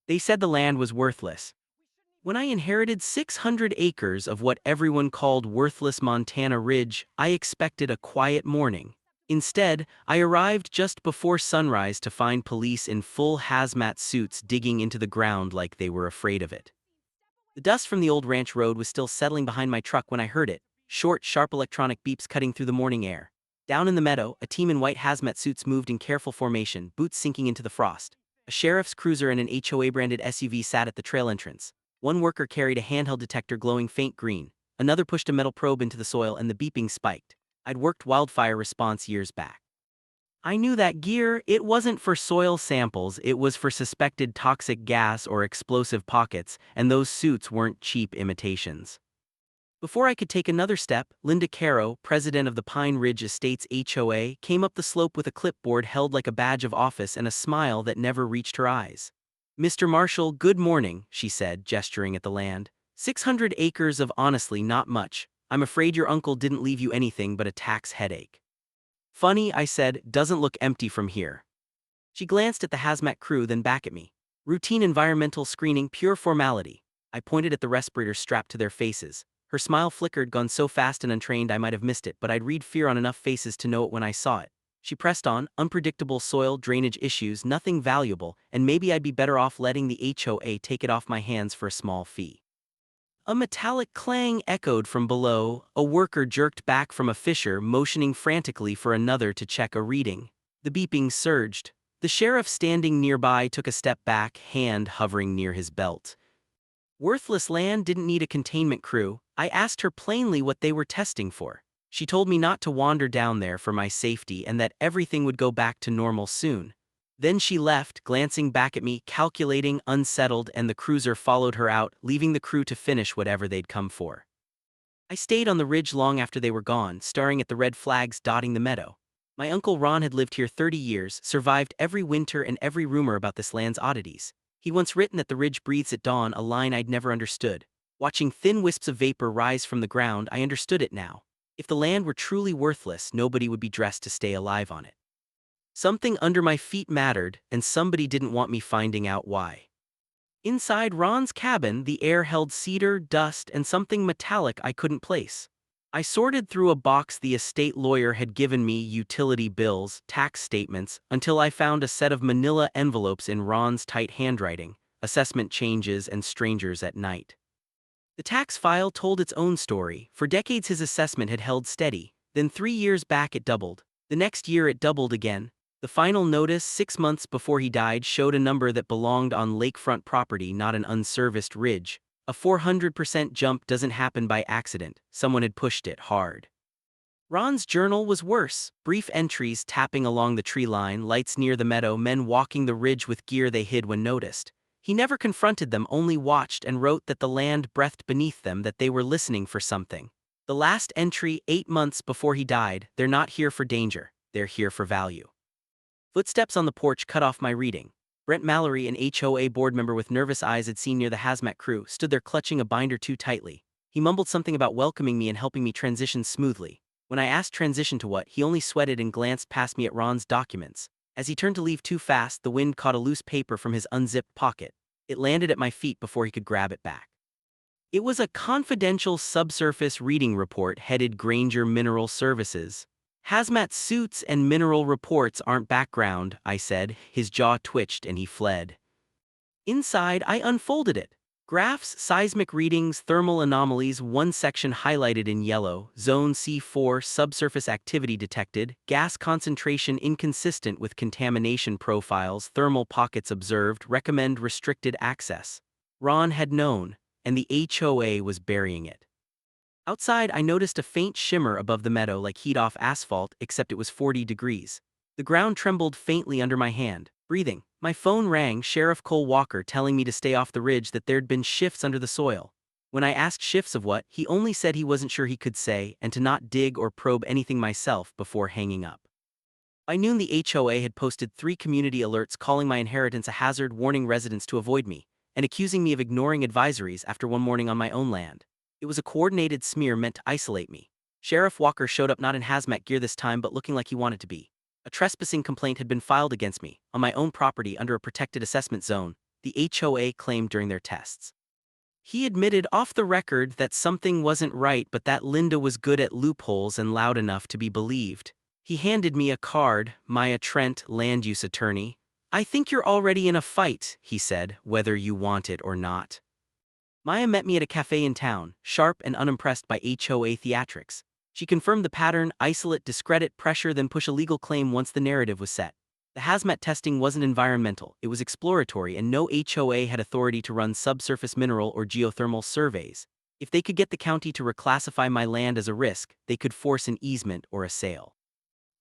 They said the land was worthless. When I inherited 600 acres of what everyone called worthless Montana Ridge, I expected a quiet morning. Instead, I arrived just before sunrise to find police in full hazmat suits digging into the ground like they were afraid of it. The dust from the old ranch road was still settling behind my truck when I heard it, short, sharp electronic beeps cutting through the morning air. Down in the meadow, a team in white hazmat suits moved in careful formation, boots sinking into the frost. A sheriff's cruiser and an HOA-branded SUV sat at the trail entrance. One worker carried a handheld detector glowing faint green. Another pushed a metal probe into the soil and the beeping spiked. I'd worked wildfire response years back. I knew that gear, it wasn't for soil samples, it was for suspected toxic gas or explosive pockets, and those suits weren't cheap imitations. Before I could take another step, Linda Caro, president of the Pine Ridge Estates HOA, came up the slope with a clipboard held like a badge of office and a smile that never reached her eyes. "Mr. Marshall, good morning," she said, gesturing at the land. 600 acres of honestly not much. I'm afraid your uncle didn't leave you anything but a tax headache." "Funny," I said, "doesn't look empty from here." She glanced at the hazmat crew, then back at me. "Routine environmental screening, pure formality." I pointed at the respirators strapped to their faces. Her smile flickered, gone so fast and untrained I might have missed it, but I'd read fear on enough faces to know it when I saw it. She pressed on, "Unpredictable soil drainage issues, nothing valuable, and maybe I'd be better off letting the HOA take it off my hands for a small fee." A metallic clang echoed from below. A worker jerked back from a fissure, motioning frantically for another to check a reading. The beeping surged. The sheriff standing nearby took a step back, hand hovering near his belt. Worthless land didn't need a containment crew. I asked her plainly what they were testing for. She told me not to wander down there for my safety and that everything would go back to normal soon. Then she left, glancing back at me, calculating, unsettled, and the cruiser followed her out, leaving the crew to finish whatever they'd come for. I stayed on the ridge long after they were gone, staring at the red flags dotting the meadow. My uncle Ron had lived here 30 years, survived every winter and every rumor about this land's oddities. He'd once written that the ridge breathes at dawn, a line I'd never understood. Watching thin wisps of vapor rise from the ground, I understood it now. If the land were truly worthless, nobody would be dressed to stay alive on it. Something under my feet mattered, and somebody didn't want me finding out why. Inside Ron's cabin, the air held cedar, dust, and something metallic I couldn't place. I sorted through a box the estate lawyer had given me, utility bills, tax statements, until I found a set of manila envelopes in Ron's tight handwriting, assessment changes and strangers at night. The tax file told its own story. For decades his assessment had held steady, then 3 years back it doubled. The next year it doubled again. The final notice, 6 months before he died, showed a number that belonged on lakefront property, not an unserviced ridge. A 400% jump doesn't happen by accident. Someone had pushed it hard. Ron's journal was worse. Brief entries tapping along the tree line, lights near the meadow, men walking the ridge with gear they hid when noticed. He never confronted them, only watched and wrote that the land breathed beneath them, that they were listening for something. The last entry, 8 months before he died: "They're not here for danger, they're here for value." Footsteps on the porch cut off my reading. Brent Mallory, an HOA board member with nervous eyes I'd seen near the hazmat crew, stood there clutching a binder too tightly. He mumbled something about welcoming me and helping me transition smoothly. When I asked transition to what, he only sweated and glanced past me at Ron's documents. As he turned to leave too fast, the wind caught a loose paper from his unzipped pocket. It landed at my feet before he could grab it back. It was a confidential subsurface reading report headed Granger Mineral Services. "Hazmat suits and mineral reports aren't background," I said. His jaw twitched and he fled. Inside, I unfolded it. Graphs, seismic readings, thermal anomalies, one section highlighted in yellow, Zone C4, subsurface activity detected, gas concentration inconsistent with contamination profiles, thermal pockets observed, recommend restricted access. Ron had known, and the HOA was burying it. Outside, I noticed a faint shimmer above the meadow, like heat off asphalt, except it was 40 degrees. The ground trembled faintly under my hand. Breathing. My phone rang, Sheriff Cole Walker telling me to stay off the ridge, that there'd been shifts under the soil. When I asked shifts of what, he only said he wasn't sure he could say, and to not dig or probe anything myself before hanging up. By noon the HOA had posted 3 community alerts calling my inheritance a hazard, warning residents to avoid me, and accusing me of ignoring advisories after one morning on my own land. It was a coordinated smear meant to isolate me. Sheriff Walker showed up not in hazmat gear this time, but looking like he wanted to be. A trespassing complaint had been filed against me, on my own property under a protected assessment zone. the HOA claimed during their tests. He admitted off the record that something wasn't right but that Linda was good at loopholes and loud enough to be believed. He handed me a card, Maya Trent, land use attorney. "I think you're already in a fight," he said, "whether you want it or not." Maya met me at a cafe in town, sharp and unimpressed by HOA theatrics. She confirmed the pattern: isolate, discredit, pressure, then push a legal claim once the narrative was set. The hazmat testing wasn't environmental, it was exploratory, and no HOA had authority to run subsurface mineral or geothermal surveys. If they could get the county to reclassify my land as a risk, they could force an easement or a sale.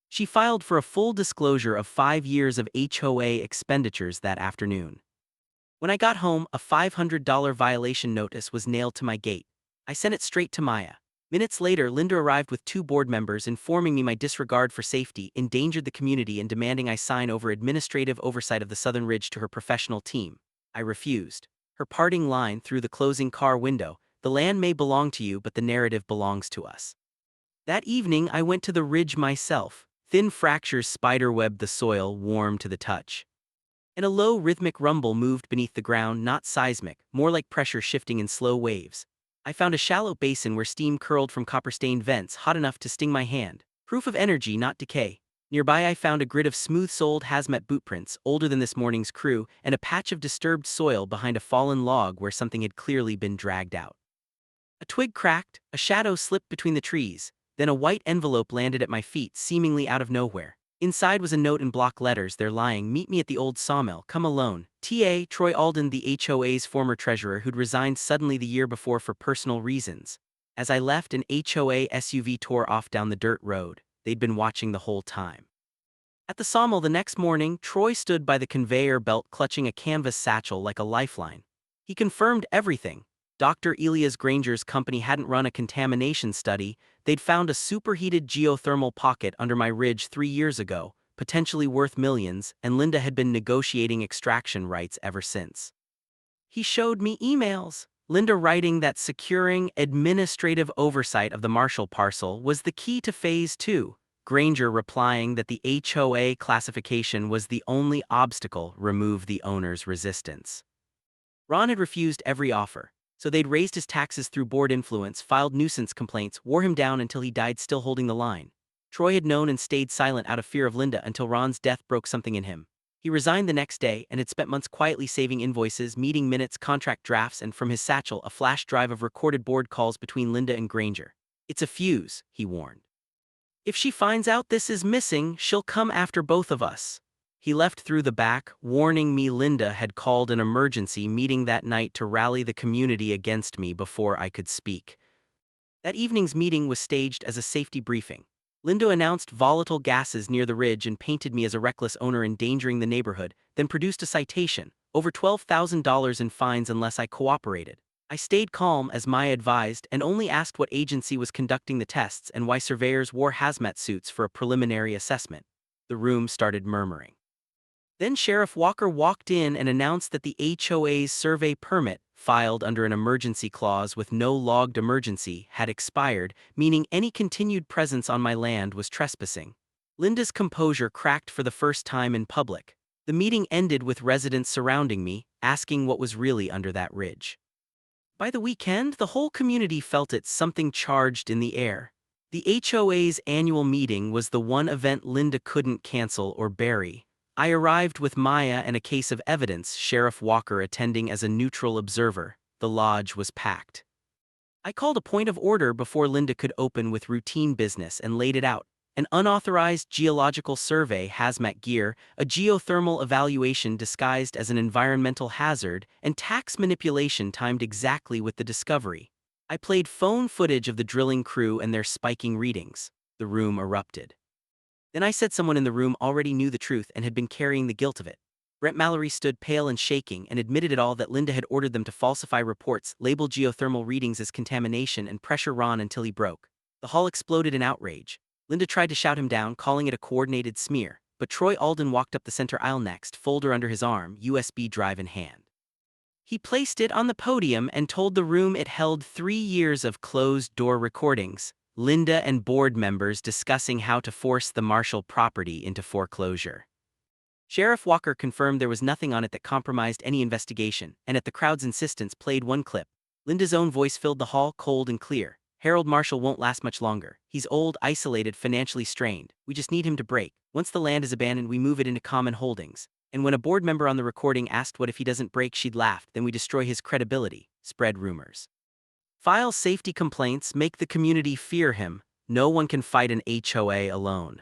She filed for a full disclosure of 5 years of HOA expenditures that afternoon. When I got home, a $500 violation notice was nailed to my gate. I sent it straight to Maya. Minutes later, Linda arrived with 2 board members informing me my disregard for safety endangered the community and demanding I sign over administrative oversight of the Southern Ridge to her professional team. I refused. Her parting line through the closing car window: "The land may belong to you, but the narrative belongs to us." That evening, I went to the ridge myself. Thin fractures spiderwebbed the soil, warm to the touch. And a low rhythmic rumble moved beneath the ground, not seismic, more like pressure shifting in slow waves. I found a shallow basin where steam curled from copper-stained vents, hot enough to sting my hand. Proof of energy, not decay. Nearby I found a grid of smooth-soled hazmat bootprints, older than this morning's crew, and a patch of disturbed soil behind a fallen log where something had clearly been dragged out. A twig cracked, a shadow slipped between the trees, then a white envelope landed at my feet, seemingly out of nowhere. Inside was a note in block letters, there lying: "Meet me at the old sawmill, come alone. T.A. Troy Alden," the HOA's former treasurer who'd resigned suddenly the year before for personal reasons. As I left, an HOA SUV tore off down the dirt road. They'd been watching the whole time. At the sawmill the next morning, Troy stood by the conveyor belt clutching a canvas satchel like a lifeline. He confirmed everything. Dr. Elias Granger's company hadn't run a contamination study. They'd found a superheated geothermal pocket under my ridge 3 years ago, potentially worth millions, and Linda had been negotiating extraction rights ever since. He showed me emails. Linda writing that securing administrative oversight of the Marshall parcel was the key to Phase 2. Granger replying that the HOA classification was the only obstacle, remove the owner's resistance. Ron had refused every offer. So they'd raised his taxes through board influence, filed nuisance complaints, wore him down until he died still holding the line. Troy had known and stayed silent out of fear of Linda until Ron's death broke something in him. He resigned the next day and had spent months quietly saving invoices, meeting minutes, contract drafts, and from his satchel a flash drive of recorded board calls between Linda and Granger. "It's a fuse," he warned. "If she finds out this is missing, she'll come after both of us." He left through the back, warning me Linda had called an emergency meeting that night to rally the community against me before I could speak. That evening's meeting was staged as a safety briefing. Linda announced volatile gases near the ridge and painted me as a reckless owner endangering the neighborhood, then produced a citation, over $12,000 in fines unless I cooperated. I stayed calm as Maya advised and only asked what agency was conducting the tests and why surveyors wore hazmat suits for a preliminary assessment. The room started murmuring. Then Sheriff Walker walked in and announced that the HOA's survey permit, filed under an emergency clause with no logged emergency, had expired, meaning any continued presence on my land was trespassing. Linda's composure cracked for the first time in public. The meeting ended with residents surrounding me, asking what was really under that ridge. By the weekend, the whole community felt it, something charged in the air. The HOA's annual meeting was the one event Linda couldn't cancel or bury. I arrived with Maya and a case of evidence, Sheriff Walker attending as a neutral observer. The lodge was packed. I called a point of order before Linda could open with routine business and laid it out: an unauthorized geological survey, hazmat gear, a geothermal evaluation disguised as an environmental hazard, and tax manipulation timed exactly with the discovery. I played phone footage of the drilling crew and their spiking readings. The room erupted. Then I said someone in the room already knew the truth and had been carrying the guilt of it. Brent Mallory stood pale and shaking and admitted it all, that Linda had ordered them to falsify reports, label geothermal readings as contamination, and pressure Ron until he broke. The hall exploded in outrage. Linda tried to shout him down, calling it a coordinated smear, but Troy Alden walked up the center aisle next, folder under his arm, USB drive in hand. He placed it on the podium and told the room it held 3 years of closed-door recordings. Linda and board members discussing how to force the Marshall property into foreclosure. Sheriff Walker confirmed there was nothing on it that compromised any investigation, and at the crowd's insistence played one clip. Linda's own voice filled the hall, cold and clear. Harold Marshall won't last much longer. He's old, isolated, financially strained. We just need him to break. Once the land is abandoned, we move it into common holdings. And when a board member on the recording asked what if he doesn't break, she'd laughed. Then we destroy his credibility, spread rumors. File safety complaints, make the community fear him. No one can fight an HOA alone.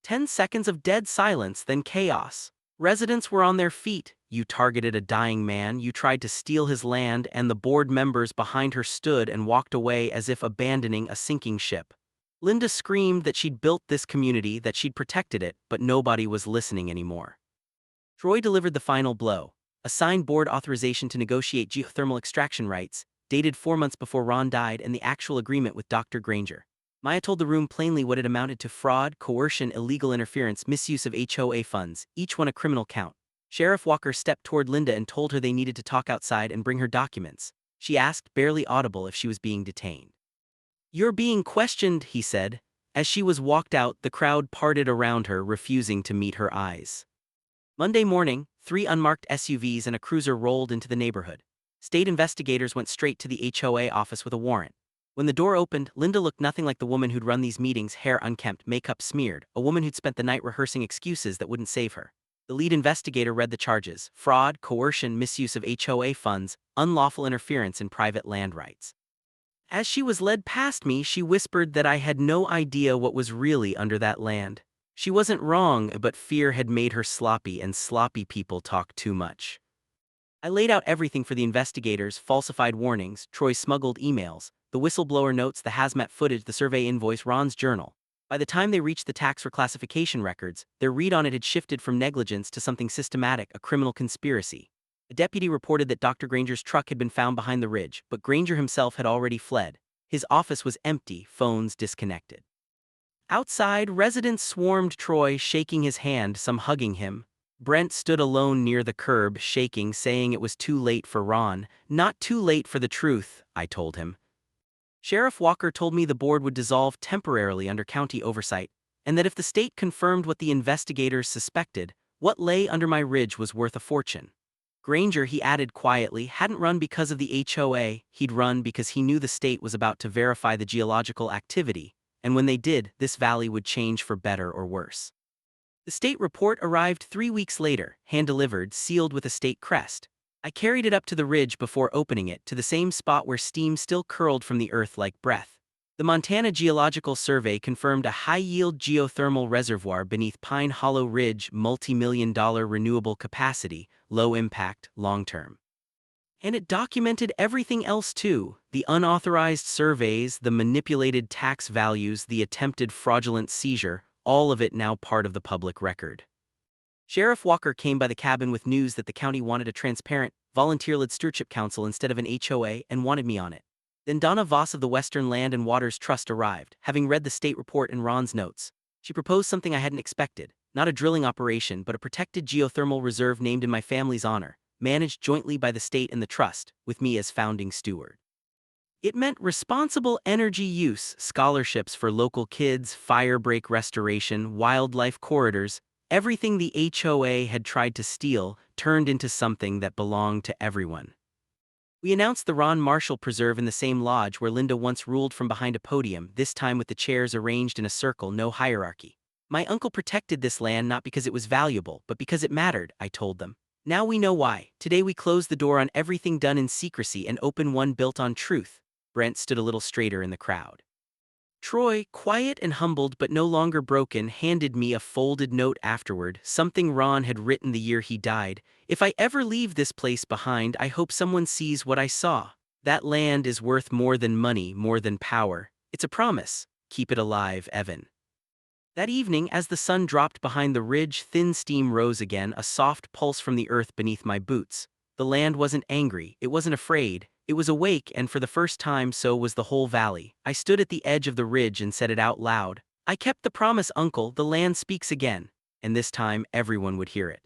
10 seconds of dead silence, then chaos. Residents were on their feet. You targeted a dying man, you tried to steal his land, and the board members behind her stood and walked away as if abandoning a sinking ship. Linda screamed that she'd built this community, that she'd protected it, but nobody was listening anymore. Troy delivered the final blow. A signed board authorization to negotiate geothermal extraction rights, dated 4 months before Ron died, and the actual agreement with Dr. Granger. Maya told the room plainly what it amounted to: fraud, coercion, illegal interference, misuse of HOA funds, each one a criminal count. Sheriff Walker stepped toward Linda and told her they needed to talk outside and bring her documents. She asked, barely audible, if she was being detained. "You're being questioned," he said. As she was walked out, the crowd parted around her, refusing to meet her eyes. Monday morning, 3 unmarked SUVs and a cruiser rolled into the neighborhood. State investigators went straight to the HOA office with a warrant. When the door opened, Linda looked nothing like the woman who'd run these meetings, hair unkempt, makeup smeared, a woman who'd spent the night rehearsing excuses that wouldn't save her. The lead investigator read the charges: fraud, coercion, misuse of HOA funds, unlawful interference in private land rights. As she was led past me, she whispered that I had no idea what was really under that land. She wasn't wrong, but fear had made her sloppy, and sloppy people talk too much. I laid out everything for the investigators: falsified warnings, Troy's smuggled emails, the whistleblower notes, the hazmat footage, the survey invoice, Ron's journal. By the time they reached the tax reclassification records, their read on it had shifted from negligence to something systematic, a criminal conspiracy. A deputy reported that Dr. Granger's truck had been found behind the ridge, but Granger himself had already fled. His office was empty, phones disconnected. Outside, residents swarmed Troy, shaking his hand, some hugging him. Brent stood alone near the curb, shaking, saying it was too late for Ron. Not too late for the truth, I told him. Sheriff Walker told me the board would dissolve temporarily under county oversight, and that if the state confirmed what the investigators suspected, what lay under my ridge was worth a fortune. Granger, he added quietly, hadn't run because of the HOA, he'd run because he knew the state was about to verify the geological activity, and when they did, this valley would change for better or worse. The state report arrived 3 weeks later, hand-delivered, sealed with a state crest. I carried it up to the ridge before opening it, to the same spot where steam still curled from the earth like breath. The Montana Geological Survey confirmed a high-yield geothermal reservoir beneath Pine Hollow Ridge, multi-million-dollar renewable capacity, low impact, long-term. And it documented everything else too: the unauthorized surveys, the manipulated tax values, the attempted fraudulent seizure, all of it now part of the public record. Sheriff Walker came by the cabin with news that the county wanted a transparent, volunteer-led stewardship council instead of an HOA and wanted me on it. Then Donna Voss of the Western Land and Waters Trust arrived, having read the state report and Ron's notes. She proposed something I hadn't expected: not a drilling operation, but a protected geothermal reserve named in my family's honor, managed jointly by the state and the trust, with me as founding steward. It meant responsible energy use, scholarships for local kids, fire break restoration, wildlife corridors. Everything the HOA had tried to steal turned into something that belonged to everyone. We announced the Ron Marshall Preserve in the same lodge where Linda once ruled from behind a podium, this time with the chairs arranged in a circle, no hierarchy. My uncle protected this land not because it was valuable, but because it mattered, I told them. Now we know why. Today we close the door on everything done in secrecy and open one built on truth. Brent stood a little straighter in the crowd. Troy, quiet and humbled but no longer broken, handed me a folded note afterward, something Ron had written the year he died. If I ever leave this place behind, I hope someone sees what I saw. That land is worth more than money, more than power. It's a promise. Keep it alive, Evan. That evening, as the sun dropped behind the ridge, thin steam rose again, a soft pulse from the earth beneath my boots. The land wasn't angry, it wasn't afraid. It was awake, and for the first time so was the whole valley. I stood at the edge of the ridge and said it out loud. I kept the promise, Uncle, the land speaks again. And this time everyone would hear it.